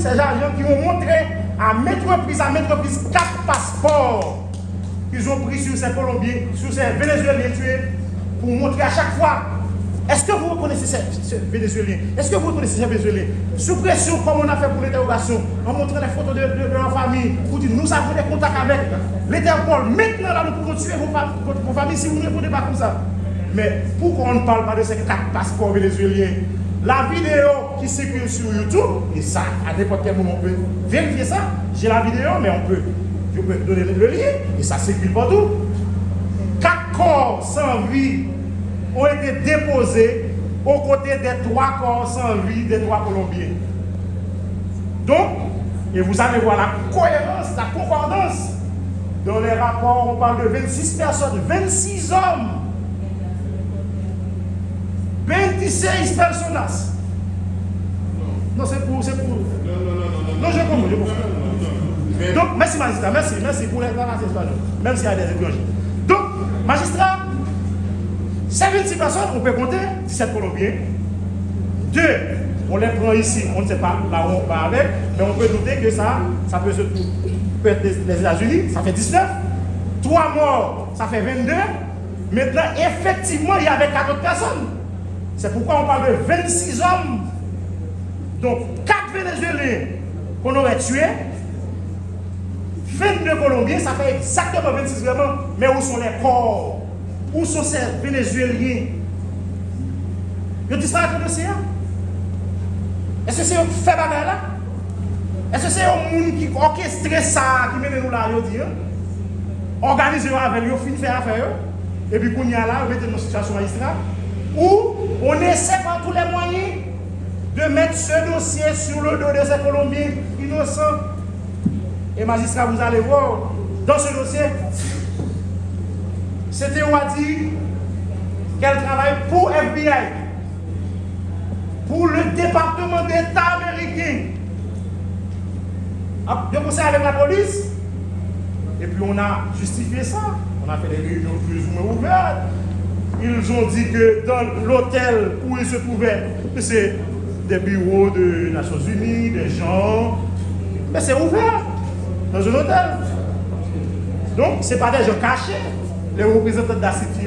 Ces agents qui ont montré à métroprise 4 passeports qu'ils ont pris sur ces Colombiens, sur ces Vénézuéliens tués, pour montrer à chaque fois. Est-ce que vous reconnaissez ces Vénézuéliens? Est-ce que vous reconnaissez ces Vénézuéliens? Sous pression, comme on a fait pour l'interrogation, en montrant les photos de leur famille, pour dire nous avons des contacts avec l'Interpol. Maintenant, là, nous pouvons tuer vos familles si vous ne répondez pas comme ça. Mais pourquoi on ne parle pas de ces 4 passeports vénézuéliens? La vidéo qui circule sur YouTube, et ça, à n'importe quel moment, on peut vérifier ça. J'ai la vidéo, mais je peux donner le lien, et ça circule partout. 4 corps sans vie ont été déposés aux côtés des 3 corps sans vie des 3 Colombiens. Donc, et vous allez voir la cohérence, la concordance. Dans les rapports, on parle de 26 personnes, 26 hommes, 26 personnes. Non, c'est pour. Non, je comprends. Donc, merci magistrat, merci pour l'intervention espagnole, même s'il y a des étrangers. Donc, magistrat, ces 26 personnes, on peut compter 17 Colombiens. 2, on les prend ici, on ne sait pas là où on va avec, mais on peut douter que ça peut être les États-Unis, ça fait 19. 3 morts, ça fait 22. Maintenant, effectivement, il y avait 4 autres personnes. C'est pourquoi on parle de 26 hommes. Donc, 4 Vénézuéliens qu'on aurait tués, 22 Colombiens, ça fait exactement 26 vraiment. Mais où sont les corps? Où sont ces Vénézuéliens? Ils disparaissent dans l'océan? Est-ce que c'est eux qui fait bagarre là? Est-ce que c'est eux qui orchestre ça, qui mène nous là, ils disent? Organiser avec eux, fin faire affaire, et puis qu'on y a là, on met dans une situation magistrale, où on essaie par tous les moyens de mettre ce dossier sur le dos de ces Colombiens innocents. Et magistrat, vous allez voir, dans ce dossier, c'était on a dit qu'elle travaille pour FBI, pour le département d'État américain. Je conseille avec la police, et puis on a justifié ça. On a fait des réunions plus ou moins ouvertes. Ils ont dit que dans l'hôtel où ils se trouvaient, c'est des bureaux des Nations Unies, des gens, mais c'est ouvert dans un hôtel. Donc, ce n'est pas des gens cachés, les représentants de la cité.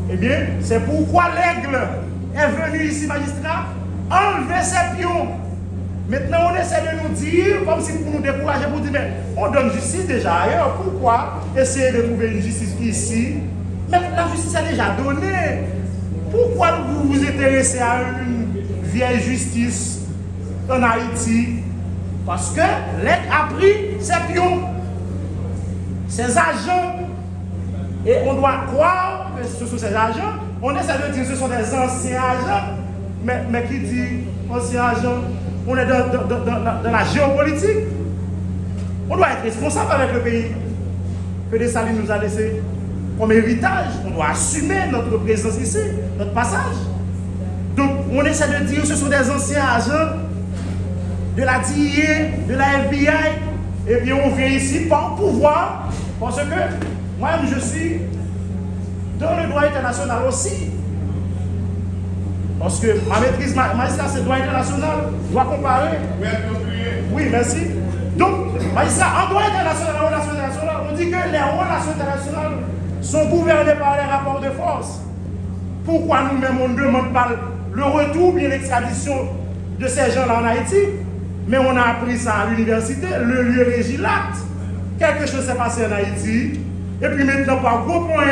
Eh bien, c'est pourquoi l'aigle est venu ici, magistrat, enlever ses pions. Maintenant, on essaie de nous dire, comme si pour nous décourager, pour dire, mais on donne justice déjà ailleurs. Pourquoi essayer de trouver une justice ici? Mais la justice est déjà donnée. Pourquoi vous vous intéressez à une vieille justice en Haïti? Parce que l'aigle a pris ses pions, ses agents. Et on doit croire que ce sont ces agents. On essaie de dire que ce sont des anciens agents. Mais qui dit anciens agents? On est dans la géopolitique. On doit être responsable avec le pays que Dessalines nous a laissé comme héritage. On doit assumer notre présence ici, notre passage. Donc, on essaie de dire que ce sont des anciens agents de la DIA, de la FBI. Et bien, on vient ici par pouvoir, parce que moi-même, je suis dans le droit international aussi. Parce que ma maîtrise magistrat, c'est droit international, droit comparé. Oui, merci. Donc, magistrat, en droit international, en relation internationale, on dit que les relations internationales sont gouvernées par les rapports de force. Pourquoi nous-mêmes, on ne demande pas le retour, bien l'extradition de ces gens-là en Haïti? Mais on a appris ça à l'université, le lieu régit l'acte. Quelque chose s'est passé en Haïti, et puis maintenant, par gros point,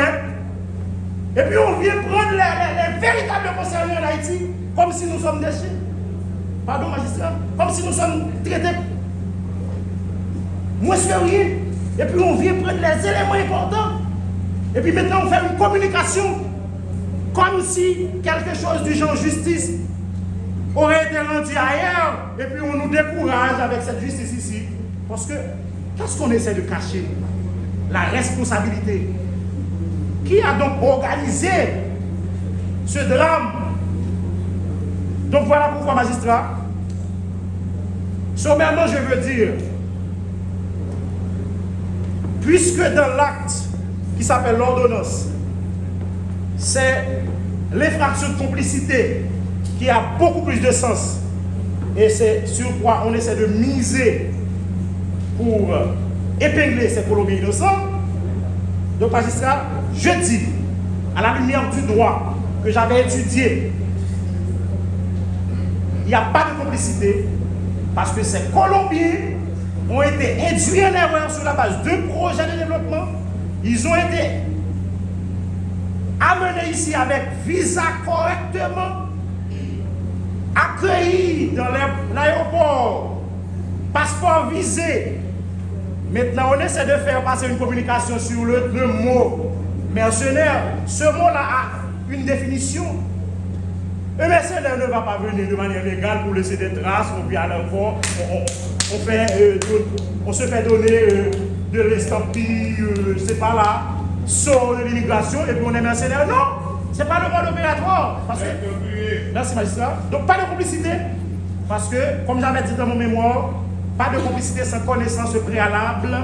et puis on vient prendre les véritables concernés en Haïti, comme si nous sommes des chiens. Pardon, magistrat, comme si nous sommes traités moins que rien. Et puis on vient prendre les éléments importants. Et puis maintenant on fait une communication comme si quelque chose du genre justice aurait été rendu ailleurs. Et puis on nous décourage avec cette justice ici. Parce que qu'est-ce qu'on essaie de cacher? La responsabilité. Qui a donc organisé ce drame? Donc voilà pourquoi, magistrat, sommairement je veux dire, puisque dans l'acte qui s'appelle l'ordonnance, c'est l'effraction de complicité qui a beaucoup plus de sens et c'est sur quoi on essaie de miser pour épingler ces Colombiens innocents. Donc, magistrat, je dis, à la lumière du droit que j'avais étudié, il n'y a pas de complicité parce que ces Colombiens ont été induits en erreur sur la base de projets de développement. Ils ont été amenés ici avec visa correctement, accueillis dans l'aéroport, passeport visé. Maintenant, on essaie de faire passer une communication sur le mot mercenaire. Ce mot-là a une définition. Un mercenaire ne va pas venir de manière légale pour laisser des traces, on vient à l'aéroport, on se fait donner de l'estampille, je ne sais pas là, sort de l'immigration et puis on est mercenaire. Non, ce n'est pas le mode opératoire. Merci magistrat. Donc pas de complicité. Parce que, comme j'avais dit dans mon mémoire, pas de complicité sans connaissance préalable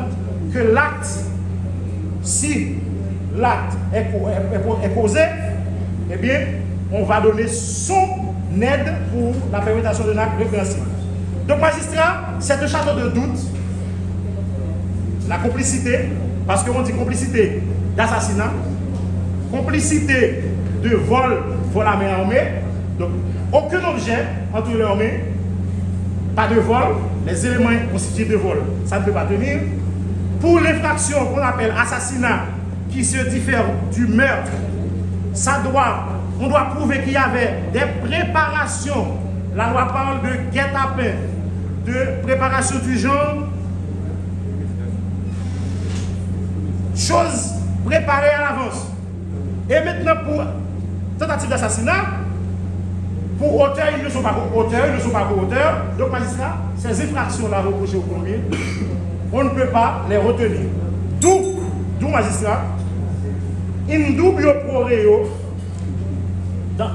que l'acte, si l'acte est posé, eh bien, on va donner son aide pour la perpétration de l'acte répréhensible. Donc, magistrat, c'est un château de doute, la complicité, parce qu'on dit complicité d'assassinat, complicité de vol à main armée, donc aucun objet entre les mains, pas de vol, les éléments constitutifs de vol, ça ne peut pas tenir. Pour l'infraction qu'on appelle assassinat, qui se diffère du meurtre, on doit prouver qu'il y avait des préparations. La loi parle de guet-apens, de préparation du genre, choses préparées à l'avance. Et maintenant, pour tentative d'assassinat, pour auteur, ils ne sont pas co-auteurs. Donc, magistrat, ces infractions-là reprochées au premier, on ne peut pas les retenir. D'où magistrat, in dubio pro reo,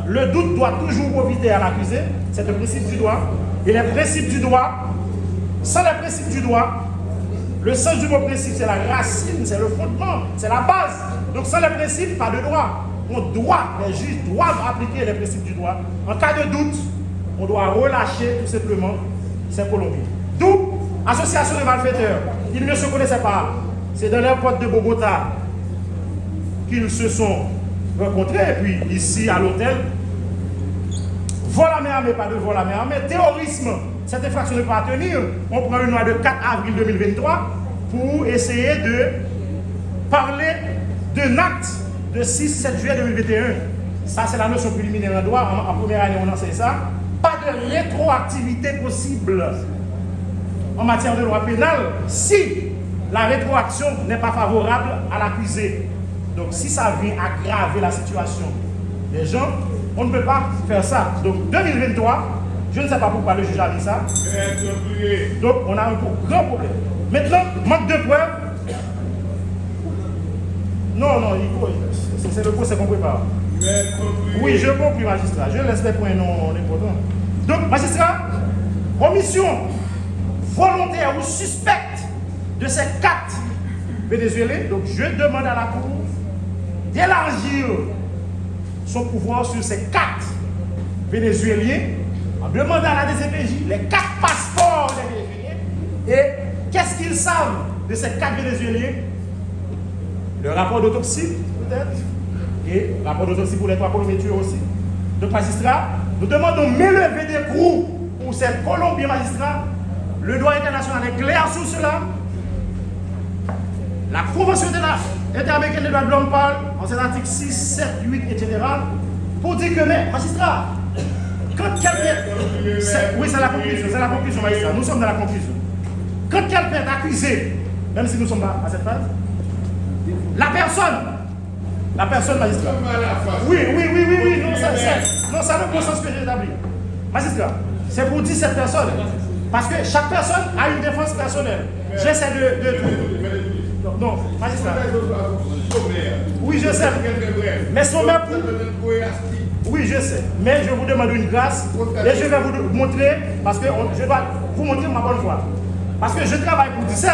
le doute doit toujours profiter à l'accusé, c'est le principe du droit. Et les principes du droit, sans les principes du droit, le sens du mot principe, c'est la racine, c'est le fondement, c'est la base. Donc sans les principes, pas de droit. Les juges doivent appliquer les principes du droit. En cas de doute, on doit relâcher tout simplement ces Colombiens. D'où, association de malfaiteurs, ils ne se connaissaient pas. C'est dans l'aéroport de Bogota qu'ils se sont rencontrés. Et puis ici à l'hôtel, vol à main armée, pas de vol à main armée, terrorisme, cette infraction ne peut pas tenir. On prend une loi de 4 avril 2023 pour essayer de parler d'un acte de 6-7 juillet 2021. Ça, c'est la notion préliminaire en droit. En première année, on enseigne ça. Pas de rétroactivité possible en matière de loi pénale si la rétroaction n'est pas favorable à l'accusé. Donc, si ça vient aggraver la situation des gens, on ne peut pas faire ça. Donc, 2023, je ne sais pas pourquoi le juge a dit ça. Donc, on a un grand problème. Maintenant, manque de preuves. Non, il faut. C'est le procès qu'on prépare. Oui, je conclue, magistrat. Je laisse les points non importants. Donc, magistrat, omission volontaire ou suspecte de ces 4 Vénézuéliens. Donc, je demande à la Cour d'élargir son pouvoir sur ces 4 Vénézuéliens en demandant à la DCPJ les 4 passeports des Vénézuéliens. Et qu'est-ce qu'ils savent de ces 4 Vénézuéliens? Le rapport d'autopsie, peut-être, et le rapport d'autopsie pour les 3 Colombiens tués aussi. Donc, magistrat, nous demandons d'élever des groupes pour ces Colombiens magistrats. Le droit international est clair sur cela. La Convention interaméricaine des droits de l'homme parle, en cet article 6, 7, 8, etc., pour dire que, mais, magistrat, quand quelqu'un. Oui, c'est la conclusion, magistrat. Nous sommes dans la conclusion. Quand quelqu'un est accusé, même si nous sommes à cette phase, la personne magistrat. Oui, non, ça le bon sens que j'ai établi. Magistrat, c'est pour dire cette personne. Parce que chaque personne a une défense personnelle. J'essaie de. Non, magistrat. Oui, je sais. Mais sommaire pour. Oui, je sais. Mais je vous demande une grâce. Et je vais vous montrer, parce que je dois vous montrer ma bonne foi. Parce que je travaille pour 17.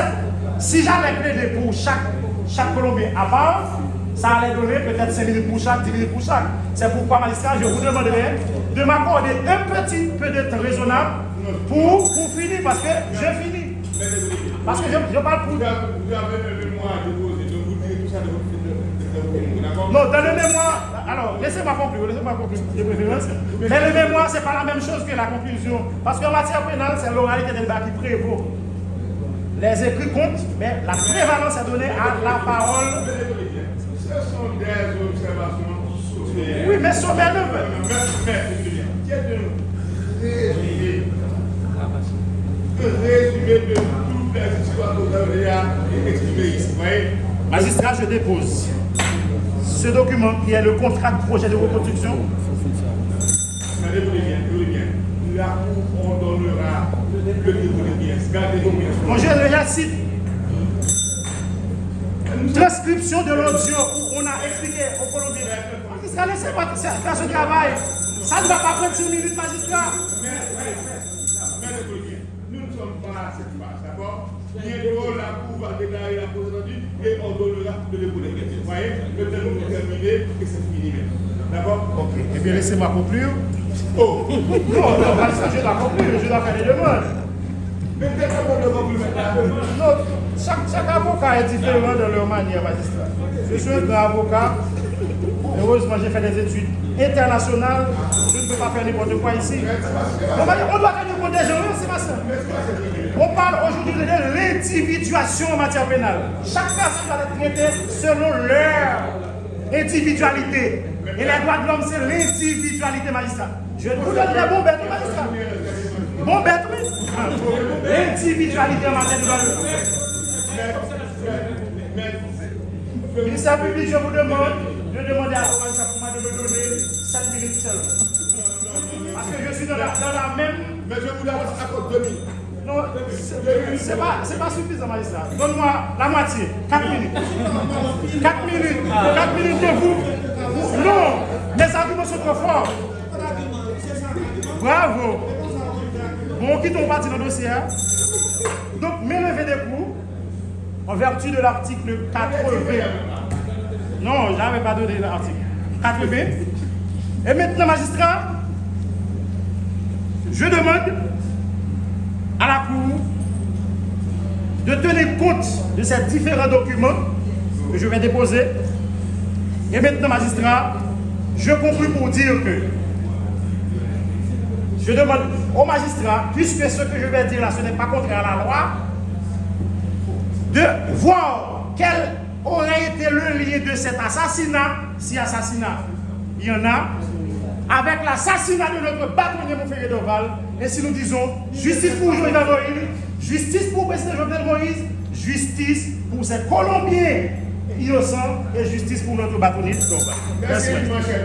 Si j'allais plaider pour chaque Colombien à part, ça allait donner peut-être 5 minutes pour chaque, 10 minutes pour chaque. C'est pourquoi, magistrat, je vous demanderai de m'accorder un petit peu de temps raisonnable Pour finir, parce que je finis. Parce que je parle pour. Vous avez un mémoire déposé, donc vous direz tout ça de votre. Non, dans le mémoire, alors laissez-moi conclure, de préférence. Mais le mémoire, ce n'est pas la même chose que la conclusion. Parce qu'en matière pénale, c'est l'oralité des débats qui prévaut. Les écrits comptent, mais la prévalence est donnée à la parole. Ce sont des observations sociales. Oui, mais sommaire ne résumé de toutes les histoires que vous avez exprimées ici. Magistrat, je dépose ce document qui est le contrat de projet de reconstruction. Mais écoutez bien. La Cour ordonnera le dépôt des pièces. Gardez-vous bien. Bon, je cite transcription de l'audio où on a expliqué au Colombiens. Magistrat, laissez-moi faire ce travail. Ça ne va pas prendre 6 minutes, magistrat. Mais écoutez bien. Nous ne sommes pas à cette phase, d'accord? Bientôt, la Cour va déclarer la procédure et ordonnera le dépôt des pièces. Vous voyez? Le terme est terminé et c'est fini maintenant. D'accord? Ok. Eh bien, laissez-moi conclure. Oh! Non, magistrat, je dois conclure. Je dois faire des demandes. Mais qu'est-ce qu'on doit conclure maintenant? Non, chaque avocat est différent de leur manière, magistrat. Je suis un grand avocat. Heureusement, j'ai fait des études internationales. Je ne peux pas faire n'importe quoi ici. On doit tenir compte des gens, c'est pas ça. On parle aujourd'hui de l'individuation en matière pénale. Chaque personne doit être traitée selon leur individualité. Et les droits de l'homme, c'est l'individualité, magistrat. Je vous donne des bons bêtes, magistrat. Bon bête, oui. L'individualité en matière de droits de l'homme. Ministère public, je vous demande de demander à l'organisation de me donner 7 minutes seulement. Parce que je suis dans la même. Mais je vous accorde 2 minutes. Non, c'est pas suffisant, magistrat. Donne-moi la moitié, 4 minutes. 4 minutes. 4 minutes de vous. Non, les arguments sont trop forts. Bravo. Bon, quittons parti dans le dossier. Donc, m'élever des cours en vertu de l'article 80. Non, je n'avais pas donné l'article 80. Et maintenant, magistrat, je demande à la Cour de tenir compte de ces différents documents que je vais déposer. Et maintenant, magistrat, je conclue pour dire que je demande au magistrat, puisque ce que je vais dire là, ce n'est pas contraire à la loi, de voir quel aurait été le lien de cet assassinat, si assassinat il y en a, avec l'assassinat de notre bâtonnier Montferrier Dorval. Et si nous disons justice pour Jovenel Moïse, justice pour le président Jovenel Moïse, justice pour ces Colombiens innocents et justice pour notre bâtonnier Dorval. Merci, mon cher.